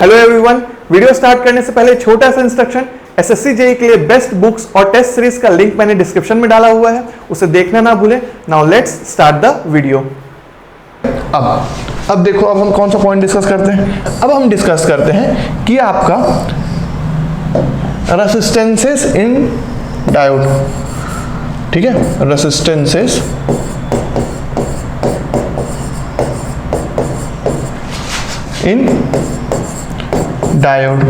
Hello everyone, video start करने से पहले छोटा सा इंस्ट्रक्शन। एसएससी जेईई के लिए बेस्ट बुक्स और टेस्ट सीरीज का लिंक मैंने डिस्क्रिप्शन में डाला हुआ है, उसे देखना ना भूलें। Now let's start the video. अब देखो, अब हम कौन सा पॉइंट डिस्कस करते हैं। अब हम डिस्कस करते हैं कि आपका रेसिस्टेंसेस इन डायोड, ठीक है, रेसिस्टेंसेस इन डायोड।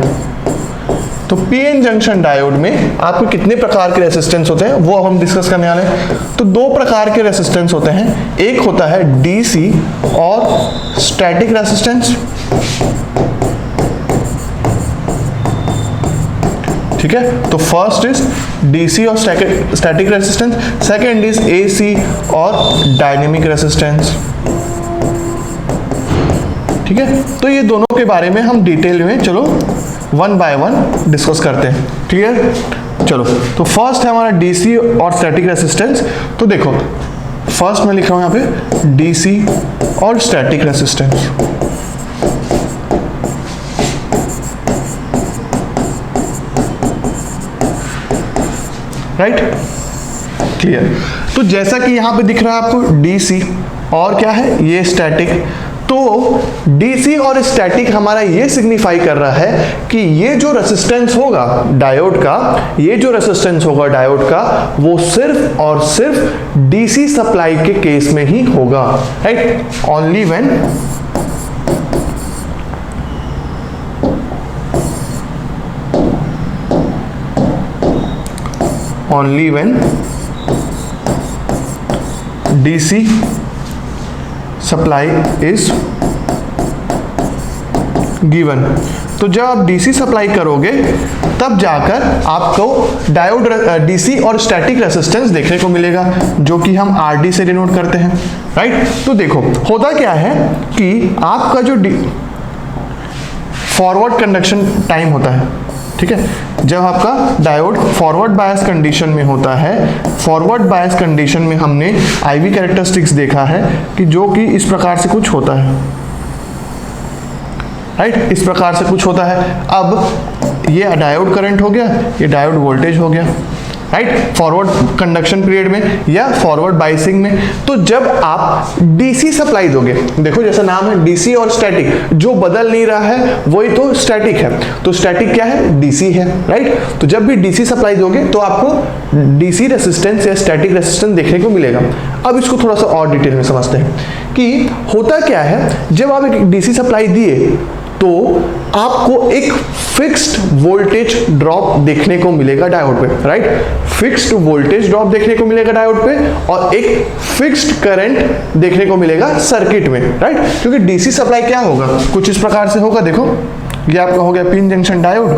तो पीएन जंक्शन डायोड में आपको कितने प्रकार के रेसिस्टेंस होते हैं वो हम डिस्कस करने वाले हैं। तो दो प्रकार के रेसिस्टेंस होते हैं, एक होता है डीसी और स्टैटिक रेसिस्टेंस, ठीक है। तो फर्स्ट इज डीसी और static resistance, second is AC और डायनेमिक रेसिस्टेंस, ठीक है। तो ये दोनों के बारे में हम डिटेल में चलो वन बाय वन डिस्कस करते हैं, क्लियर। चलो, तो फर्स्ट है हमारा डीसी और स्टैटिक रेसिस्टेंस। तो देखो, फर्स्ट मैं लिख रहा हूं यहां पे डीसी और स्टैटिक रेसिस्टेंस, राइट, क्लियर। तो जैसा कि यहां पे दिख रहा है आपको डीसी और क्या है ये स्टैटिक। तो डीसी और स्टैटिक हमारा ये सिग्निफाई कर रहा है कि ये जो रेसिस्टेंस होगा डायोड का, ये जो रेसिस्टेंस होगा डायोड का, वो सिर्फ और सिर्फ डीसी सप्लाई के केस में ही होगा, right. Only when DC supply is given. तो जब आप डीसी सप्लाई करोगे तब जाकर आपको डायोड डीसी और स्टैटिक रेसिस्टेंस देखने को मिलेगा, जो कि हम आरडी से डिनोट करते हैं, राइट। तो देखो, होता क्या है कि आपका जो फॉरवर्ड कंडक्शन टाइम होता है, ठीक है, जब आपका डायोड फॉरवर्ड बायस कंडीशन में होता है, फॉरवर्ड बायस कंडीशन में हमने आईवी कैरेक्टरिस्टिक्स देखा है कि जो कि इस प्रकार से कुछ होता है, राइट, इस प्रकार से कुछ होता है। अब ये डायोड करंट हो गया, ये डायोड वोल्टेज हो गया, राइट, फॉरवर्ड कंडक्शन पीरियड में या फॉरवर्ड बाइसिंग में। तो जब आप डीसी सप्लाई दोगे, देखो जैसा नाम है डीसी और स्टैटिक, जो बदल नहीं रहा है वही तो स्टैटिक है। तो स्टैटिक क्या है, डीसी है, राइट। तो जब भी डीसी सप्लाई दोगे तो आपको डीसी रेसिस्टेंस या स्टैटिक रेसिस्टेंस देखने को मिलेगा। अब इसको थोड़ा सा और डिटेल में समझते हैं कि होता क्या है। जब आप एक डीसी सप्लाई दिए तो आपको एक फिक्स्ड वोल्टेज ड्रॉप देखने को मिलेगा डायोड पे, राइट। फिक्स्ड वोल्टेज ड्रॉप देखने को मिलेगा डायोड पे और एक फिक्स्ड करंट देखने को मिलेगा सर्किट में, राइट। क्योंकि डीसी सप्लाई क्या होगा, कुछ इस प्रकार से होगा। देखो, ये आपका हो गया पिन जंक्शन डायोड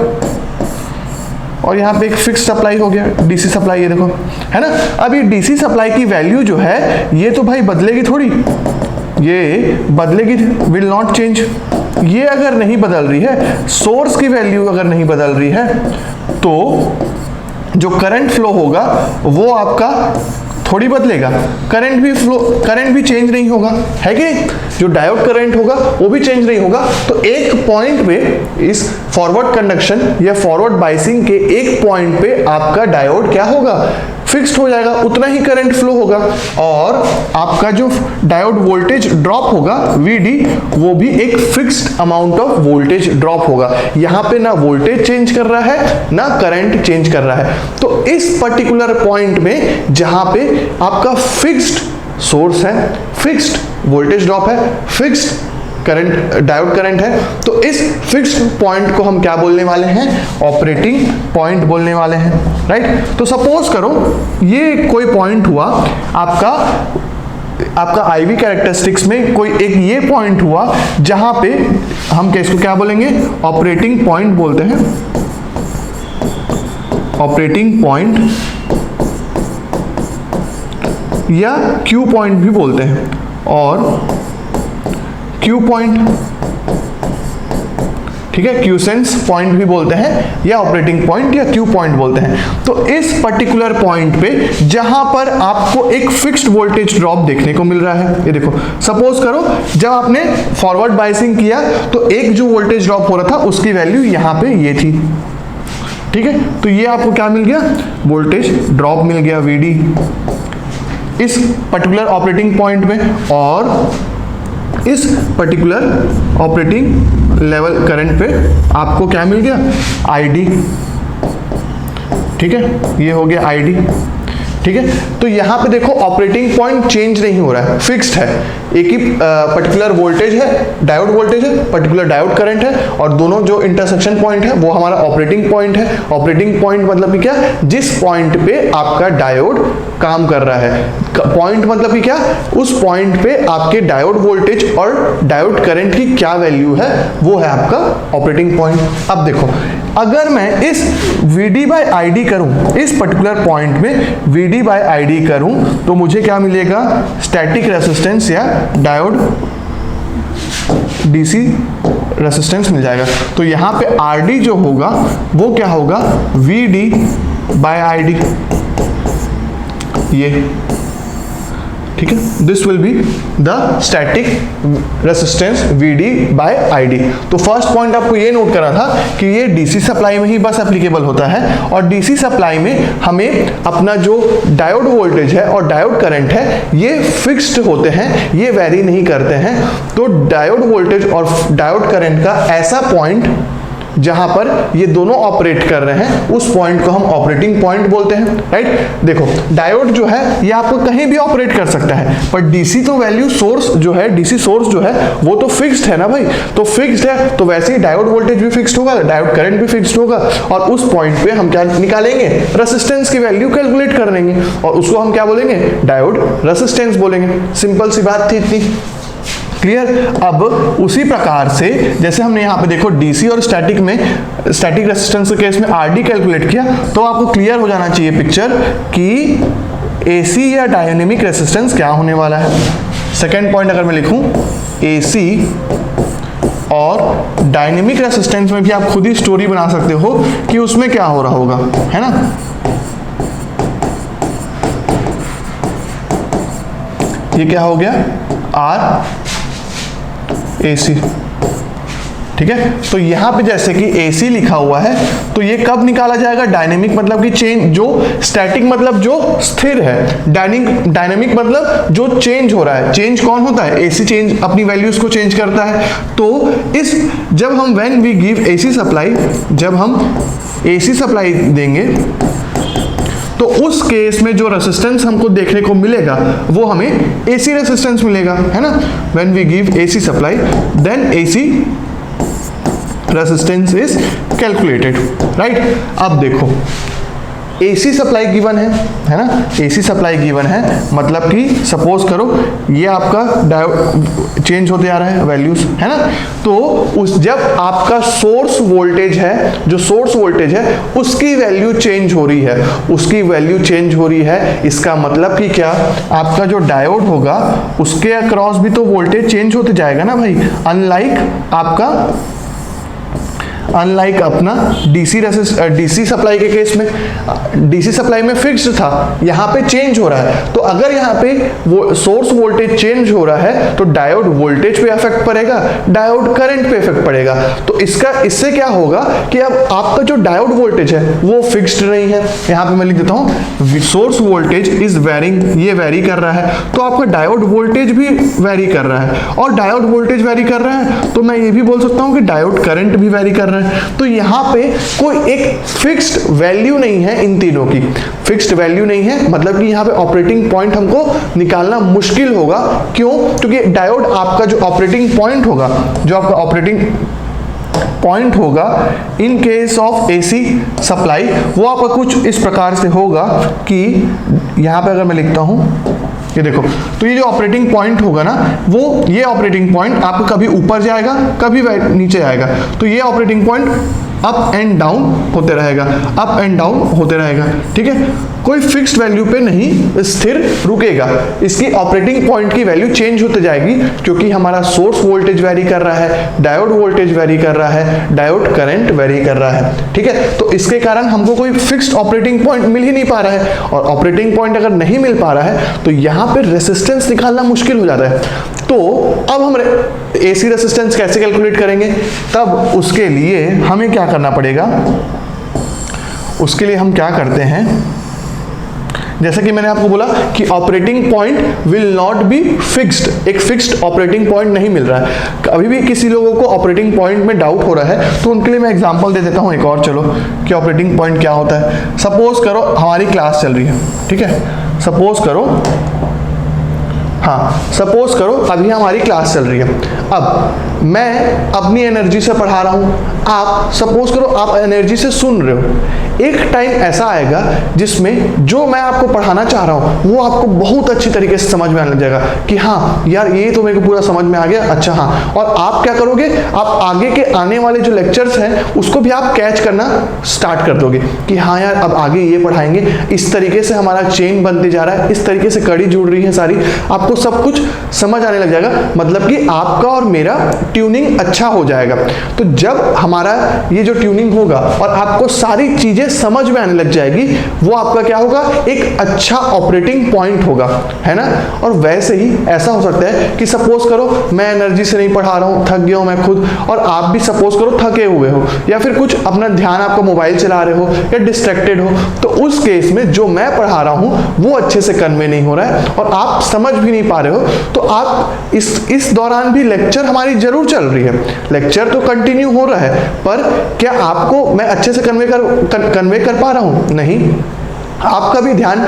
और यहाँ पे एक फिक्स सप्लाई हो गया डीसी सप्लाई, ये देखो, है ना। अब ये डीसी सप्लाई की वैल्यू जो है ये तो भाई बदलेगी थोड़ी, ये बदलेगी, विल नॉट चेंज। ये अगर नहीं बदल रही है, सोर्स की वैल्यू अगर नहीं बदल रही है, तो जो करंट फ्लो होगा वो आपका थोड़ी बदलेगा, करंट भी चेंज नहीं होगा, है कि जो डायोड करंट होगा वो भी चेंज नहीं होगा। तो एक पॉइंट पे इस फॉरवर्ड कंडक्शन या फॉरवर्ड बाइसिंग के एक पॉइंट पे आपका डायोड क्या होगा, फिक्स्ड हो जाएगा, उतना ही करंट फ्लो होगा और आपका जो डायोड वोल्टेज ड्रॉप होगा VD, वो भी एक fixed amount of voltage drop होगा। यहाँ पे ना वोल्टेज चेंज कर रहा है ना करंट चेंज कर रहा है। तो इस पर्टिकुलर पॉइंट में जहां पे आपका फिक्स्ड सोर्स है, फिक्स्ड वोल्टेज ड्रॉप है, फिक्स्ड करंट डायोड करंट है, तो इस फिक्स्ड पॉइंट को हम क्या बोलने वाले हैं, ऑपरेटिंग पॉइंट बोलने वाले हैं, राइट। तो सपोज करो ये कोई पॉइंट हुआ आपका आईवी कैरेक्टरिस्टिक्स में, कोई एक ये पॉइंट हुआ जहां पे हम इसको क्या बोलेंगे, ऑपरेटिंग पॉइंट बोलते हैं, ऑपरेटिंग पॉइंट या क्यू पॉइंट भी बोलते हैं। और क्यू पॉइंट ठीक है, क्यूसेंस पॉइंट भी बोलते हैं या ऑपरेटिंग पॉइंट या क्यू पॉइंट बोलते हैं। तो इस पर्टिकुलर पॉइंट पे जहां पर आपको एक फिक्स्ड वोल्टेज ड्रॉप देखने को मिल रहा है, ये देखो सपोज करो जब आपने फॉरवर्ड बाइसिंग किया तो एक जो वोल्टेज ड्रॉप हो रहा था उसकी वैल्यू यहां पे ये थी, ठीक है, तो ये आपको क्या मिल गया, वोल्टेज ड्रॉप मिल गया VD इस पर्टिकुलर ऑपरेटिंग पॉइंट में, और इस पर्टिकुलर ऑपरेटिंग लेवल करंट पे आपको क्या मिल गया, ID, ठीक है, ये हो गया ID, ठीक है। तो यहां पे देखो ऑपरेटिंग पॉइंट चेंज नहीं हो रहा है, फिक्स्ड है, एक ही पर्टिकुलर वोल्टेज है, डायोड वोल्टेज है, पर्टिकुलर डायोड करंट है, और दोनों जो इंटरसेक्शन पॉइंट है वो हमारा ऑपरेटिंग पॉइंट है। ऑपरेटिंग पॉइंट मतलब कि क्या, जिस पॉइंट पे आपका डायोड काम कर रहा है, पॉइंट मतलब कि क्या, उस पॉइंट पे आपके डायोड वोल्टेज और डायोड करंट की क्या वैल्यू है, वो है आपका ऑपरेटिंग पॉइंट। अब देखो अगर मैं इस VD बाई ID करूं, इस पर्टिकुलर पॉइंट में VD बाई ID करूं, तो मुझे क्या मिलेगा, स्टैटिक रेसिस्टेंस या डायोड DC रेसिस्टेंस मिल जाएगा। तो यहां पे RD जो होगा वो क्या होगा, VD बाई ID, ये, ठीक है, this will be the static resistance VD by ID। तो फर्स्ट पॉइंट आपको ये नोट करना था कि ये DC सप्लाई में ही बस एप्लीकेबल होता है, और DC सप्लाई में हमें अपना जो डायोड वोल्टेज है और डायोड करंट है ये फिक्स्ड होते हैं, ये वेरी नहीं करते हैं। तो डायोड वोल्टेज और डायोड करंट का ऐसा पॉइंट जहां पर ये दोनों ऑपरेट कर रहे हैं, उस पॉइंट को हम ऑपरेटिंग पॉइंट बोलते हैं, राइट। देखो डायोड जो है ये आपको कहीं भी ऑपरेट कर सकता है, पर DC तो वैल्यू सोर्स जो है, DC सोर्स जो है वो तो फिक्स्ड है ना भाई, तो फिक्स्ड है तो वैसे ही डायोड वोल्टेज भी फिक्स्ड होगा, डायोड करंट भी फिक्स्ड होगा, और उस पॉइंट पे हम क्या निकालेंगे, रेसिस्टेंस की वैल्यू कैलकुलेट कर लेंगे, और उसको हम क्या बोलेंगे, डायोड रेसिस्टेंस बोलेंगे। सिंपल सी बात थी इतनी, क्लियर। अब उसी प्रकार से जैसे हमने यहाँ पे देखो DC और स्टैटिक में, स्टैटिक रेसिस्टेंस के केस में RD कैलकुलेट किया, तो आपको क्लियर हो जाना चाहिए पिक्चर कि AC या डायनेमिक रेसिस्टेंस क्या होने वाला है। सेकेंड पॉइंट अगर मैं लिखूं, AC और डायनेमिक रेसिस्टेंस में भी आप खुद ही स्टोरी बना सकते हो कि उसमें क्या हो रहा होगा, है ना। ये क्या हो गया, RAC, ठीक है। तो यहां पे जैसे कि AC लिखा हुआ है, तो ये कब निकाला जाएगा, डायनेमिक मतलब कि चेंज, जो स्टैटिक मतलब जो स्थिर है, डायनेमिक मतलब जो चेंज हो रहा है। चेंज कौन होता है, AC चेंज अपनी वैल्यूज को चेंज करता है। तो इस जब हम when we give AC supply, जब हम AC सप्लाई देंगे तो उस केस में जो रेसिस्टेंस हमको देखने को मिलेगा वो हमें AC रेसिस्टेंस मिलेगा, है ना। When we give AC supply then AC resistance is calculated, right. अब देखो AC सप्लाई गिवन है ना, AC सप्लाई गिवन है, मतलब कि सपोज करो ये आपका डायोड चेंज होते आ रहा है वैल्यूज, है ना। तो उस जब आपका सोर्स वोल्टेज है, जो सोर्स वोल्टेज है उसकी वैल्यू चेंज हो रही है, उसकी वैल्यू चेंज हो रही है, इसका मतलब कि क्या, आपका जो डायोड होगा उसके अक्रॉस भी तो वोल्टेज चेंज होते जाएगा ना भाई। अनलाइक अपना DC सप्लाई के केस में, DC सप्लाई में फिक्स्ड था, यहाँ पे चेंज हो रहा है। तो अगर यहाँ पे वो सोर्स वोल्टेज चेंज हो रहा है तो डायोड वोल्टेज पे इफेक्ट पड़ेगा, डायोड करंट पे इफेक्ट पड़ेगा। तो इससे क्या होगा कि अब आपका जो डायोड वोल्टेज है वो फिक्स्ड नहीं है। यहाँ पे मैं लिख देता हूँ सोर्स वोल्टेज इज वेरिंग, ये वेरी कर रहा है, तो आपका डायोड वोल्टेज भी वेरी कर रहा है, और डायोड वोल्टेज वेरी कर रहा है तो मैं ये भी बोल सकता हूँ कि डायोड करंट भी वेरी कर रहा है। तो यहां पे कोई एक फिक्स्ड वैल्यू नहीं है, इन तीनों की फिक्स्ड वैल्यू नहीं है, मतलब कि यहां पे ऑपरेटिंग पॉइंट हमको निकालना मुश्किल होगा। क्यों, क्योंकि डायोड आपका जो ऑपरेटिंग पॉइंट होगा, जो आपका ऑपरेटिंग पॉइंट होगा in case of AC supply, वो आपका कुछ इस प्रकार से होगा कि यहां पे अगर मैं लिखता हूं, ये देखो, तो ये जो ऑपरेटिंग पॉइंट होगा ना, वो ये ऑपरेटिंग पॉइंट आपको कभी ऊपर जाएगा कभी नीचे आएगा। तो ये operating point up and down होते रहेगा, अप एंड डाउन होते रहेगा, ठीक है। कोई फिक्स्ड वैल्यू पे नहीं स्थिर रुकेगा, इसकी ऑपरेटिंग पॉइंट की वैल्यू चेंज होते जाएगी, क्योंकि हमारा सोर्स वोल्टेज वेरी कर रहा है, डायोड वोल्टेज वेरी कर रहा है, डायोड करंट वेरी कर रहा है, ठीक है। तो इसके कारण हमको कोई फिक्स्ड ऑपरेटिंग पॉइंट मिल ही नहीं पा रहा है, और ऑपरेटिंग पॉइंट अगर नहीं मिल पा रहा है तो यहाँ पे रेसिस्टेंस निकालना मुश्किल हो जाता है। तो अब हम एसी रेसिस्टेंस कैसे कैलकुलेट करेंगे? तब उसके लिए हमें क्या करना पड़ेगा, उसके लिए हम क्या करते हैं, जैसा कि मैंने आपको बोला कि operating point will not be fixed, एक फिक्स्ड ऑपरेटिंग पॉइंट नहीं मिल रहा है। अभी भी किसी लोगों को ऑपरेटिंग पॉइंट में डाउट हो रहा है, तो उनके लिए मैं एग्जांपल दे देता हूं एक और, चलो, कि ऑपरेटिंग पॉइंट क्या होता है। सपोज करो हमारी क्लास चल रही है, ठीक है, सपोज करो, हाँ, सपोज करो अभी हमारी क्लास चल रही है। अब मैं अपनी एनर्जी से पढ़ा रहा हूँ, आप सपोज करो आप एनर्जी से सुन रहे हो। एक टाइम ऐसा आएगा जिसमें जो मैं आपको पढ़ाना चाह रहा हूँ वो आपको बहुत अच्छी तरीके से समझ में आने लग जाएगा कि हाँ यार ये तो मेरे को पूरा समझ में आ गया, अच्छा हाँ। और आप क्या करोगे, आप आगे के आने वाले जो लेक्चर्स हैं उसको भी आप कैच करना स्टार्ट कर दोगे कि हाँ यार अब आगे ये पढ़ाएंगे, इस तरीके से हमारा चेन बनते जा रहा है, इस तरीके से कड़ी जुड़ रही है सारी, आपको सब कुछ समझ आने लग जाएगा। मतलब कि आपका और मेरा ट्यूनिंग अच्छा हो जाएगा। तो जब हमारा ये जो ट्यूनिंग होगा और आपको सारी चीजें समझ में आने लग जाएगी, वो आपका क्या होगा, एक अच्छा ऑपरेटिंग पॉइंट होगा, है ना। और वैसे ही ऐसा हो सकता है कि सपोज करो मैं एनर्जी से नहीं पढ़ा रहा हूँ, थक गया हूँ मैं खुद, और आप भी सपोज करो थके हुए हो, या फिर कुछ अपना ध्यान आपका मोबाइल चला रहे हो या डिस्ट्रैक्टेड हो, तो उस केस में जो मैं पढ़ा रहा हूँ वो अच्छे से कन्वे नहीं हो रहा है और आप समझ भी नहीं पा रहे हो, तो आप इस दौरान भी लेक्चर हमारी जरूर चल रही है, लेक्चर तो कंटिन्यू हो रहा है, पर क्या आपको मैं अच्छे से कन्वे कर पा रहा हूं? नहीं, आपका भी ध्यान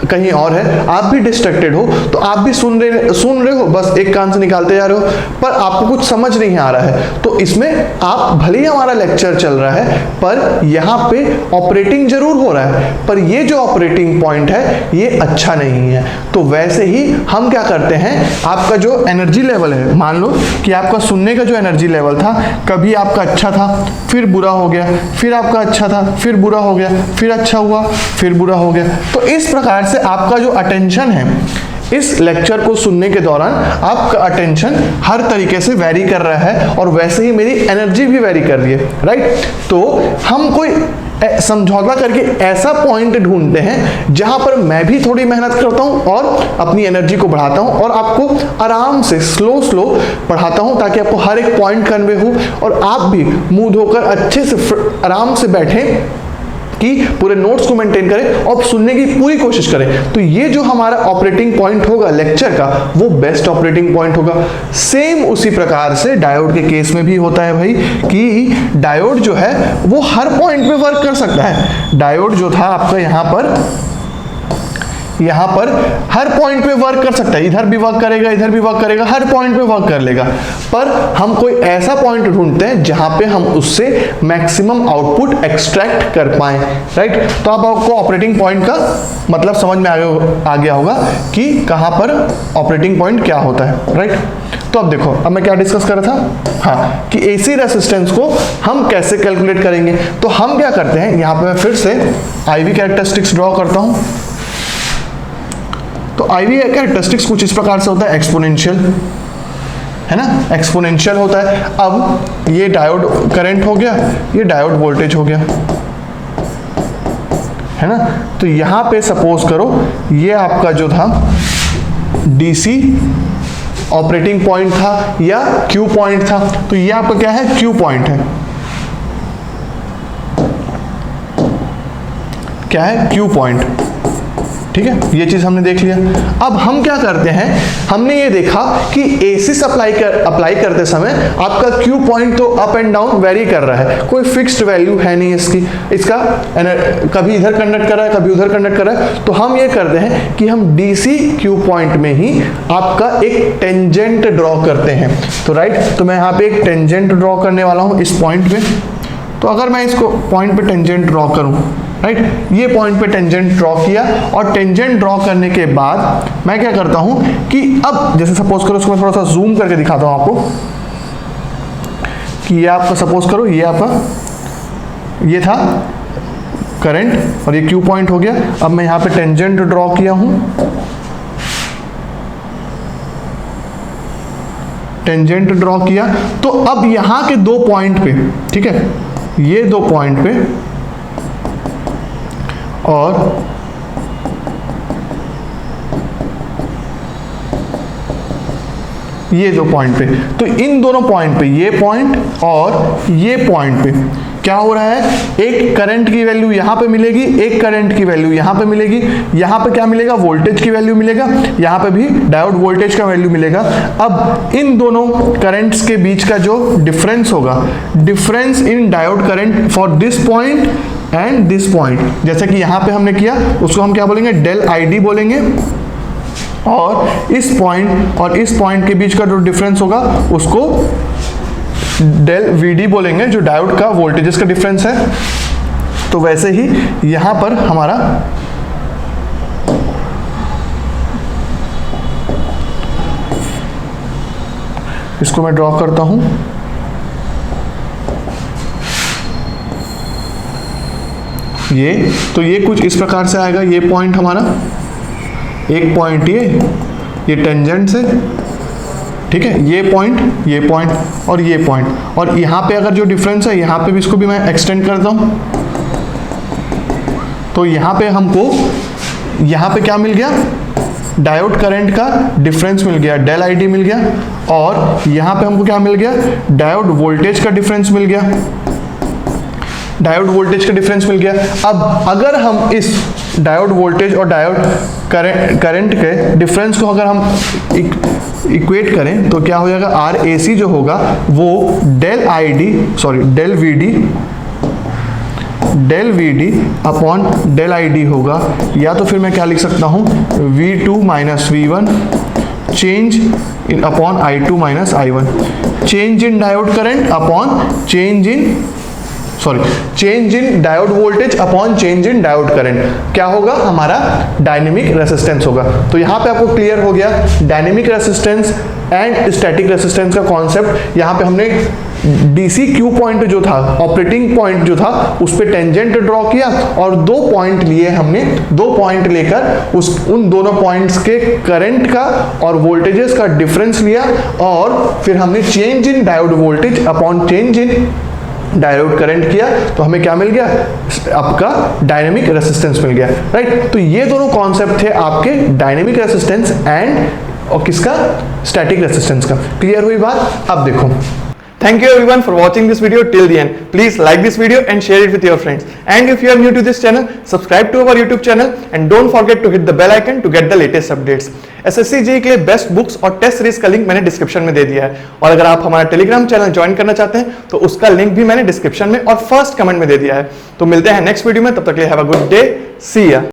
कहीं और है, आप भी डिस्ट्रैक्टेड हो, तो आप भी सुन रहे हो, बस एक कान से निकालते जा रहे हो, पर आपको कुछ समझ नहीं आ रहा है। तो इसमें आप भले ही हमारा लेक्चर चल रहा है पर यहाँ पे ऑपरेटिंग जरूर हो रहा है, पर ये जो ऑपरेटिंग पॉइंट है ये अच्छा नहीं है। तो वैसे ही हम क्या करते हैं, आपका जो एनर्जी लेवल है, मान लो कि आपका सुनने का जो एनर्जी लेवल था, कभी आपका अच्छा था फिर बुरा हो गया, फिर आपका अच्छा था फिर बुरा हो गया, फिर अच्छा हुआ फिर बुरा हो गया। तो इस प्रकार से आपका जो अटेंशन है इस लेक्चर को सुनने के दौरान, आपका अटेंशन हर तरीके से वेरी कर रहा है, और वैसे ही मेरी एनर्जी भी वेरी कर रही है, राइट। तो हम कोई समझौता करके ऐसा पॉइंट ढूंढते हैं जहां पर मैं भी थोड़ी मेहनत करता हूं और अपनी एनर्जी को बढ़ाता हूं, और आपको आराम से स्लो पढ़ाता हूं, ताकि आपको हर एक पॉइंट कन्वे हो और आप भी मुंह धोकर अच्छे से आराम से बैठें कि पूरे नोट्स को मेंटेन करें और सुनने की पूरी कोशिश करें। तो ये जो हमारा ऑपरेटिंग पॉइंट होगा लेक्चर का, वो बेस्ट ऑपरेटिंग पॉइंट होगा। सेम उसी प्रकार से डायोड के केस में भी होता है भाई, कि डायोड जो है वो हर पॉइंट पे वर्क कर सकता है। डायोड जो था आपका यहाँ पर हर पॉइंट पे वर्क कर सकता है, इधर भी वर्क करेगा, इधर भी वर्क करेगा, हर पॉइंट पे वर्क कर लेगा। पर हम कोई ऐसा पॉइंट ढूंढते हैं जहां पे हम उससे मैक्सिमम आउटपुट एक्सट्रैक्ट कर पाए, राइट। तो अब आपको ऑपरेटिंग पॉइंट का मतलब समझ में आ गया होगा कि कहां पर ऑपरेटिंग पॉइंट क्या होता है, राइट। तो अब देखो, अब मैं क्या डिस्कस कर रहा था, हाँ, कि एसी रेसिस्टेंस को हम कैसे कैलकुलेट करेंगे। तो हम क्या करते हैं, यहाँ पे मैं फिर से IV कैरेक्टरिस्टिक्स ड्रॉ करता हूं। तो IV कैरेक्टरिस्टिक्स कुछ इस प्रकार से होता है, एक्सपोनेंशियल, है ना, एक्सपोनेंशियल होता है। अब ये डायोड करंट हो गया, ये डायोड वोल्टेज हो गया, है ना। तो यहां पे सपोज करो ये आपका जो था DC ऑपरेटिंग पॉइंट था या Q पॉइंट था, तो ये आपका क्या है, Q पॉइंट है, क्या है, Q पॉइंट, ठीक है। ये चीज हमने देख लिया। अब हम क्या करते हैं, हमने ये देखा कि एसी अप्लाई करते समय आपका Q पॉइंट तो अप एंड डाउन वेरी कर रहा है, कोई फिक्स्ड वैल्यू है नहीं इसका कभी इधर कंडक्ट कर रहा है कभी उधर कंडक्ट कर रहा है। तो हम ये करते हैं कि हम DC Q पॉइंट में ही आपका एक टेंजेंट ड्रॉ करते हैं। तो राइट, तो मैं यहाँ पे एक टेंजेंट ड्रॉ करने वाला हूँ इस पॉइंट पे। तो अगर मैं इसको पॉइंट पे टेंजेंट ड्रॉ करूं, राइट, ये पॉइंट पे टेंजेंट ड्रॉ किया, और टेंजेंट ड्रॉ करने के बाद मैं क्या करता हूं कि अब जैसे सपोज करो, उसको मैं थोड़ा सा जूम करके दिखाता हूं आपको कि ये आपका सपोज करो ये आपका ये था करंट और ये Q पॉइंट हो गया। अब मैं यहाँ पे टेंजेंट ड्रॉ किया हूँ, टेंजेंट ड्रॉ किया, तो अब यहाँ के 2 पॉइंट पे, ठीक है, ये 2 पॉइंट पे और ये 2 पॉइंट पे, तो इन दोनों पॉइंट पे, ये पॉइंट और ये पॉइंट पे क्या हो रहा है, एक करंट की वैल्यू यहाँ पे मिलेगी, एक करंट की वैल्यू यहाँ पे मिलेगी, यहाँ पे क्या मिलेगा, वोल्टेज की वैल्यू मिलेगा, यहाँ पे भी डायोड वोल्टेज का वैल्यू मिलेगा। अब इन दोनों करंट्स के बीच का जो डिफरेंस होगा, difference in diode current for this point and this point, जैसे कि यहाँ पे हमने किया, उसको हम क्या बोलेंगे, डेल ID बोलेंगे। और इस पॉइंट और इस पॉइंट के बीच का जो डिफरेंस होगा उसको डेल VD बोलेंगे, जो डायोड का वोल्टेजेस का डिफरेंस है। तो वैसे ही यहां पर हमारा इसको मैं ड्रॉ करता हूं, ये तो ये कुछ इस प्रकार से आएगा। ये पॉइंट हमारा, एक पॉइंट ये टेंजेंट से, ठीक है, ये पॉइंट और ये पॉइंट, और यहाँ पे अगर जो डिफरेंस है, यहाँ पे भी इसको भी मैं एक्सटेंड करता हूँ, तो यहाँ पे हमको, यहाँ पे क्या मिल गया, डायोड करंट का डिफरेंस मिल गया, डेल ID मिल गया, और यहाँ पे हमको क्या मिल गया, डायोड वोल्टेज का डिफरेंस मिल गया, डायोड वोल्टेज का डिफरेंस मिल गया। अब अगर हम इस डायोड वोल्टेज और डायोड करंट के डिफरेंस को अगर हम इक्वेट करें तो क्या हो जाएगा, RAC जो होगा वो del VD upon del ID होगा, या तो फिर मैं क्या लिख सकता हूँ, V2 minus V1 change in upon I2 minus I1, change in diode current upon change in diode voltage upon change in diode current, क्या होगा, हमारा डायनेमिक रेसिस्टेंस होगा। तो यहाँ पे आपको क्लियर हो गया dynamic resistance and static resistance का कॉन्सेप्ट। यहाँ पे हमने DC Q पॉइंट जो था, ऑपरेटिंग पॉइंट जो था, उस पे टेंजेंट ड्रॉ किया और 2 पॉइंट लिए हमने, 2 पॉइंट लेकर उन दोनों पॉइंट्स के करंट का और वोल्टेजेस का डिफरेंस लिया, और फिर हमने change in diode voltage upon change in diode current किया, तो हमें क्या मिल गया, आपका डायनेमिक रेसिस्टेंस मिल गया, राइट। तो ये दोनों कॉन्सेप्ट थे आपके डायनेमिक रेसिस्टेंस एंड और किसका, स्टैटिक रेसिस्टेंस का। क्लियर हुई बात? अब देखो, Thank you everyone for watching this video till the end. Please like this video and share it with your friends. And if you are new to this channel, subscribe to our YouTube channel and don't forget to hit the bell icon to get the latest updates. SSC JEE के लिए best books और test series का link मैंने description में दे दिया है, और अगर आप हमारा टेलीग्राम चैनल ज्वाइन करना चाहते हैं तो उसका लिंक भी मैंने डिस्क्रिप्शन में और फर्स्ट कमेंट में दे दिया है। तो मिलते हैं नेक्स्ट वीडियो में, तब तक के लिए हैव अ गुड डे, सी या।